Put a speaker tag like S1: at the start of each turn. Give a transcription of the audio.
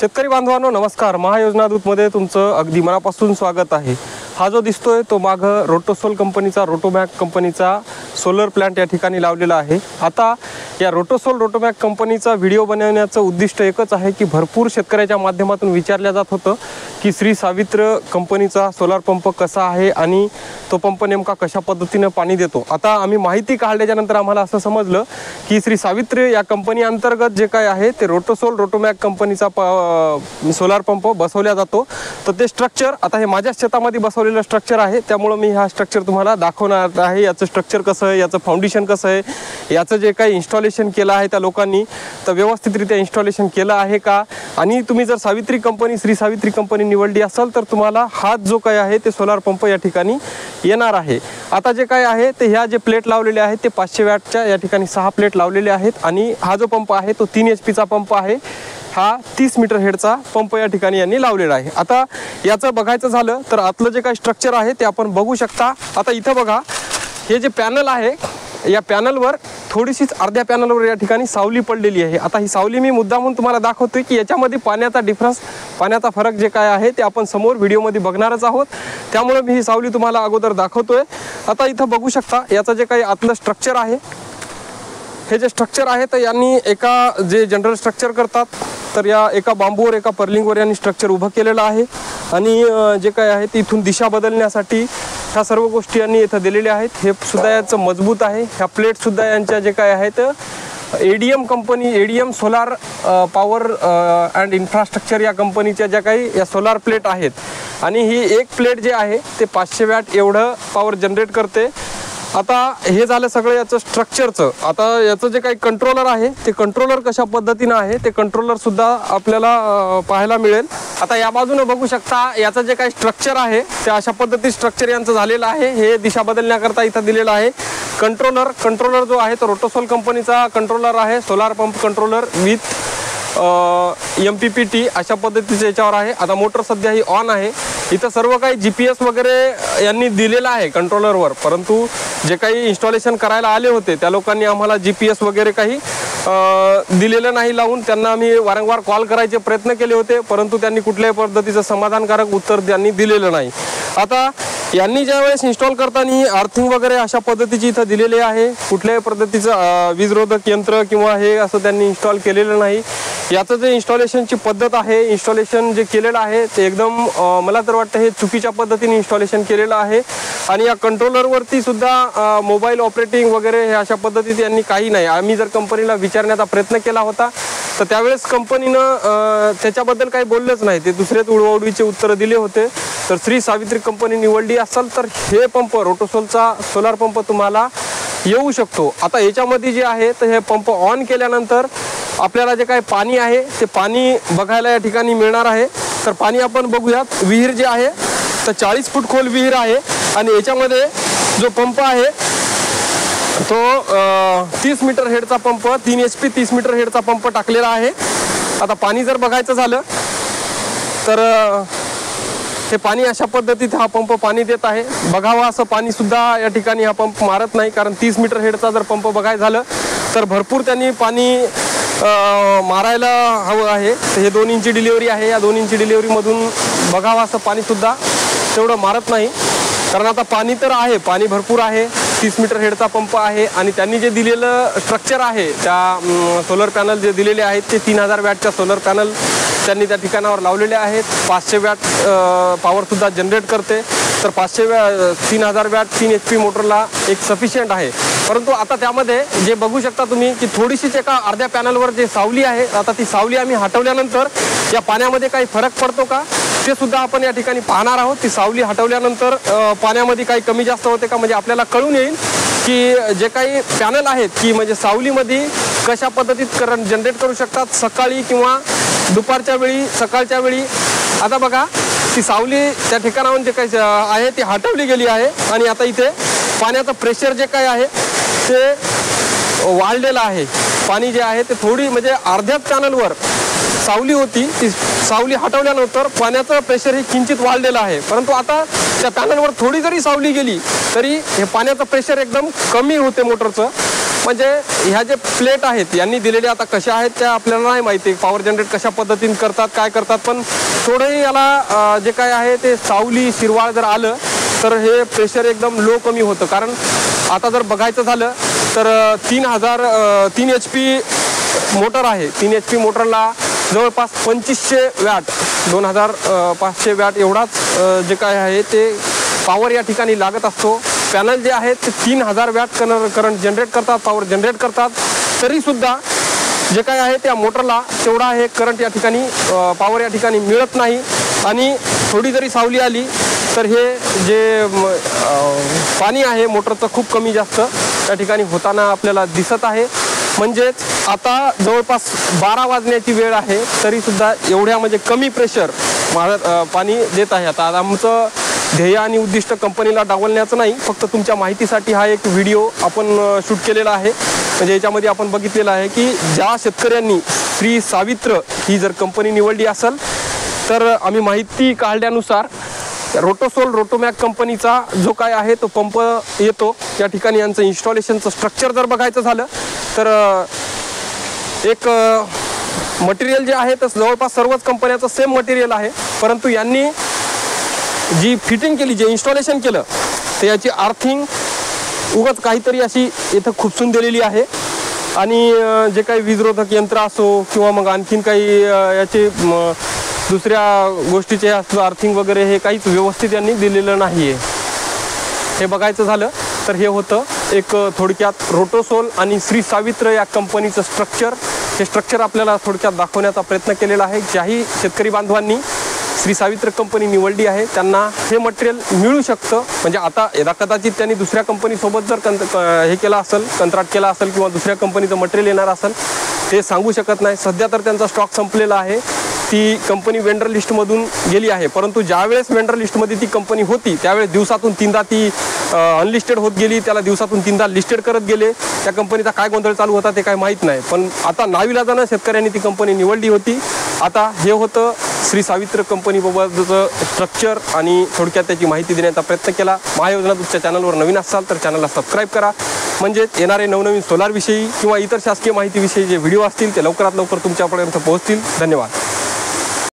S1: शेतकरी बांधवांनो नमस्कार। महायोजना दूतमध्ये तुमचं अगदी मनापासून स्वागत आहे। हा जो दिसतोय तो माग रोटोसोल कंपनीचा रोटोमॅक कंपनीचा सोलर प्लांट या ठिकाणी लावलेला आहे। आता या रोटोमॅक कंपनीचा व्हिडिओ बनवण्याचं उद्दिष्ट एकच आहे की भरपूर शेतकऱ्याच्या माध्यमातून विचारल्या जात होतं की श्री सावित्र कंपनीचा सोलार पंप कसा आहे आणि तो पंप नेमका कशा पद्धतीने पाणी देतो। आता आम्ही माहिती काढल्याच्या नंतर आम्हाला असं समजलं की श्री सावित्र या कंपनी अंतर्गत जे काय आहे ते रोटोमॅक कंपनीचा सोलार पंप बसवला जातो। तर ते स्ट्रक्चर आता हे माझ्या शेतामध्ये बसवलेलं स्ट्रक्चर आहे, त्यामुळे मी हा स्ट्रक्चर तुम्हाला दाखवणार आहे। याचं स्ट्रक्चर कसं आहे, याचं फाउंडेशन कसं आहे, याचं जे काही इन्स्टॉलेशन केलं आहे त्या लोकांनी तर व्यवस्थितरित्या इन्स्टॉलेशन केलं आहे का, आणि तुम्ही जर श्री सावित्री कंपनी निवडली असेल तर तुम्हाला हा जो काय आहे ते सोलार पंप या ठिकाणी येणार आहे। आता जे काय आहे ते ह्या जे प्लेट लावलेले आहेत ते 500 वॅटच्या या ठिकाणी 6 प्लेट लावलेले आहेत आणि हा जो पंप आहे तो 3 HP चा पंप आहे। हा 30 मीटर हेडचा पंप या ठिकाणी यांनी लावलेला आहे। आता याचं बघायचं झालं तर आतलं जे काही स्ट्रक्चर आहे ते आपण बघू शकता। आता इथं बघा हे जे पॅनल आहे या पॅनलवर थोडीशीच अर्ध्या पॅनलवर या ठिकाणी सावली पडलेली आहे। आता ही सावली मी मुद्दामून तुम्हाला दाखवतोय की याच्यामध्ये पाण्याचा फरक जे काय आहे ते आपण समोर व्हिडिओमध्ये बघणारच आहोत, त्यामुळे मी ही सावली तुम्हाला अगोदर दाखवतोय। आता इथं बघू शकता याचं जे काही आतलं स्ट्रक्चर आहे, हे जे स्ट्रक्चर आहे तर यांनी एका जे जनरल स्ट्रक्चर करतात तर या एका बांबूवर एका पर्लिंगवर यांनी स्ट्रक्चर उभं केलेलं आहे आणि जे काय आहे ते इथून दिशा बदलण्यासाठी ह्या सर्व गोष्टी यांनी इथं दिलेल्या आहेत। हे सुद्धा याचं मजबूत आहे। ह्या प्लेट सुद्धा यांच्या जे काय आहेत ADM solar power and infrastructure या कंपनीच्या ज्या काही या सोलार प्लेट आहेत आणि ही एक प्लेट जे आहे ते 500 वॅट एवढं पॉवर जनरेट करते। आता हे झालं सगळं याचं स्ट्रक्चरचं। आता याचं जे काही कंट्रोलर आहे ते कंट्रोलर कशा पद्धतीनं आहे ते कंट्रोलर सुद्धा आपल्याला पाहायला मिळेल। आता या बाजूने बघू शकता याचं जे काही स्ट्रक्चर आहे ते अशा पद्धती स्ट्रक्चर यांचं झालेलं आहे। हे दिशा बदलण्याकरता इथं दिलेलं आहे कंट्रोलर जो आहे तो रोटोसोल कंपनीचा कंट्रोलर आहे। Solar pump controller with MPPT अशा पद्धतीचे याच्यावर आहे। आता मोटर सध्या ही ऑन आहे। इथं सर्व काही GPS वगैरे यांनी दिलेलं आहे कंट्रोलरवर, परंतु जे काही इन्स्टॉलेशन करायला आले होते त्या लोकांनी आम्हाला GPS वगैरे काही दिलेलं नाही लावून। त्यांना आम्ही वारंवार कॉल करायचे प्रयत्न केले होते, परंतु त्यांनी कुठल्याही पद्धतीचं समाधानकारक उत्तर त्यांनी दिलेलं नाही। आता यांनी ज्यावेळेस इन्स्टॉल करताना अर्थिंग वगैरे अशा पद्धतीची इथं दिलेली आहे। कुठल्याही पद्धतीचं वीजरोधक यंत्र किंवा हे असं त्यांनी इन्स्टॉल केलेलं नाही। याचं जे इन्स्टॉलेशनची पद्धत आहे, इन्स्टॉलेशन जे केलेलं आहे ते एकदम मला तर वाटतं हे चुकीच्या पद्धतीने इन्स्टॉलेशन केलेलं आहे। आणि या कंट्रोलरवरती सुद्धा मोबाईल ऑपरेटिंग वगैरे हे अशा पद्धतीत यांनी काही नाही। आम्ही जर कंपनीला विचारण्याचा प्रयत्न केला होता तर त्यावेळेस कंपनीनं त्याच्याबद्दल काही बोललंच नाही, ते दुसरेच उडवाउडवीचे उत्तर दिले होते। तर श्री सावित्री कंपनी निवडली असेल तर हे पंप रोटोसोलचा सोलार पंप तुम्हाला येऊ शकतो। आता याच्यामध्ये जे आहे तर हे पंप ऑन केल्यानंतर आपल्याला जे काही पाणी आहे ते पाणी बघायला या ठिकाणी मिळणार आहे। तर पाणी आपण बघूयात। विहीर जे आहे तर 40 फूट खोल विहीर आहे आणि याच्यामध्ये जो पंप आहे तो 30 मीटर हेडचा पंप 3 HP 30 मीटर हेडचा पंप टाकलेला आहे। आता पाणी जर बघायचं झालं तर हे पाणी अशा पद्धतीत हा पंप पाणी देत आहे। बघावा असं पाणी सुद्धा या ठिकाणी हा पंप मारत नाही, कारण 30 मीटर हेडचा जर पंप बघायचं झालं तर भरपूर त्यांनी पाणी मारायला हवं आहे। तर हे 2 इंची डिलिव्हरी आहे, या 2 इंची डिलिव्हरीमधून बघावं असं पाणी सुद्धा तेवढं मारत नाही, कारण आता पाणी तर आहे, पाणी भरपूर आहे। 30 मीटर हेडचा पंप आहे आणि त्यांनी जे दिलेलं स्ट्रक्चर आहे त्या सोलर पॅनल जे दिलेले आहेत ते 3000 वॅटच्या सोलर पॅनल त्यांनी त्या ठिकाणावर लावलेले आहेत। 500 वॅट पॉवरसुद्धा जनरेट करते। तर 3000 वॅट 3 HP मोटरला एक सफिशियंट आहे। परंतु आता त्यामध्ये जे बघू शकता तुम्ही की थोडीशीच एका अर्ध्या पॅनलवर जे सावली आहे, आता ती सावली आम्ही हटवल्यानंतर या पाण्यामध्ये काही फरक पडतो का ते सुद्धा आपण या ठिकाणी पाहणार आहोत। ती सावली हटवल्यानंतर पाण्यामध्ये काही कमी जास्त होते का, म्हणजे आपल्याला कळून येईल की जे काही पॅनल आहेत की म्हणजे सावलीमध्ये कशा पद्धतीत करंट जनरेट करू शकतात सकाळी किंवा दुपारच्या वेळी सकाळच्या वेळी। आता बघा ती सावली त्या ठिकाणाहून जे काही आहे ती हटवली गेली आहे आणि आता इथे पाण्याचं प्रेशर जे काही आहे ते वाढलेलं आहे। पाणी जे आहे ते थोडी म्हणजे अर्ध्याच पॅनलवर सावली होती ती सावली हटवल्यानंतर पाण्याचं प्रेशर हे किंचित वाढलेलं आहे, परंतु आता त्या पॅनलवर थोडी जरी सावली गेली तरी हे पाण्याचं प्रेशर एकदम कमी होते मोटरचं. म्हणजे ह्या जे प्लेट आहेत यांनी दिलेले आता कशा आहेत त्या आपल्याला नाही माहिती, पॉवर जनरेट कशा पद्धतीने करतात काय करतात, पण थोडंही याला जे काय आहे ते सावली शिरवाळ जर आलं तर हे प्रेशर एकदम लो कमी होतं. कारण आता जर बघायचं झालं तर 3 HP मोटर आहे. 3 HP मोटरला जवळपास 2500 वॅट 2500 वॅट एवढाच जे काय आहे ते पॉवर या ठिकाणी लागत असतो. पॅनल जे आहेत ते 3000 वॅट करंट जनरेट करतात, पॉवर जनरेट करतात, तरीसुद्धा जे काय आहे त्या मोटरला तेवढा हे करंट या ठिकाणी पॉवर या ठिकाणी मिळत नाही. आणि थोडी जरी सावली आली तर हे जे पाणी आहे मोटरचं खूप कमी जास्त त्या ठिकाणी होताना आपल्याला दिसत आहे. म्हणजेच आता जवळपास 12 वाजण्याची वेळ आहे तरीसुद्धा एवढ्या म्हणजे कमी प्रेशर पाणी देत आहे. आता आमचं ध्येय आणि उद्दिष्ट कंपनीला डावलण्याचं नाही, फक्त तुमच्या माहितीसाठी हा एक व्हिडिओ आपण शूट केलेला आहे. म्हणजे याच्यामध्ये आपण बघितलेलं आहे की ज्या शेतकऱ्यांनी श्री सावित्र ही जर कंपनी निवडली असेल तर आम्ही माहिती काढल्यानुसार रोटोसोल रोटोमॅक कंपनीचा जो काय आहे तो पंप येतो. या ठिकाणी यांचं इन्स्टॉलेशनचं स्ट्रक्चर जर बघायचं झालं तर एक मटेरियल जे आहे तर जवळपास सर्वच कंपन्याचं सेम मटेरियल आहे, परंतु यांनी जी फिटिंग केली, जे इन्स्टॉलेशन केलं तर याची आर्थिंग उगाच काहीतरी अशी इथं खुपसून दिलेली आहे. आणि जे काही वीजरोधक यंत्र असो किंवा मग आणखीन काही याचे दुसऱ्या गोष्टीचे असं आर्थिंग वगैरे हे काहीच व्यवस्थित यांनी दिलेलं नाही आहे. हे बघायचं झालं तर हे होतं एक थोडक्यात रोटोसोल आणि श्री सावित्र या कंपनीचं स्ट्रक्चर. हे स्ट्रक्चर आपल्याला थोडक्यात दाखवण्याचा प्रयत्न केलेला आहे. ज्याही शेतकरी बांधवांनी श्री सावित्र कंपनी निवडली आहे त्यांना हे मटेरियल मिळू शकतं. म्हणजे आता यदा कदाचित त्यांनी दुसऱ्या कंपनीसोबत जर हे केलं असेल, कंत्राट केला असेल किंवा दुसऱ्या कंपनीचं मटेरियल येणार असेल ते सांगू शकत नाही. सध्या तर त्यांचा स्टॉक संपलेला आहे. ती कंपनी वेंडर लिस्टमधून गेली आहे, परंतु ज्यावेळेस वेंडर लिस्टमध्ये ती कंपनी होती त्यावेळेस दिवसातून 3दा ती अनलिस्टेड होत गेली, त्याला दिवसातून 3दा लिस्टेड करत गेले. त्या कंपनीचा काय गोंधळ चालू होता ते काय माहीत नाही, पण आता नाविलाजानं शेतकऱ्यांनी ती कंपनी निवडली होती. आता हे होतं श्री सावित्र कंपनीबाबतचं स्ट्रक्चर आणि थोडक्यात त्याची माहिती देण्याचा प्रयत्न केला. महायोजना तुमच्या चॅनलवर नवीन असाल तर चॅनलला सबस्क्राईब करा, म्हणजेच येणारे नवनवीन सोलारविषयी किंवा इतर शासकीय माहितीविषयी जे व्हिडिओ असतील ते लवकरात लवकर तुमच्यापर्यंत पोहोचतील. धन्यवाद.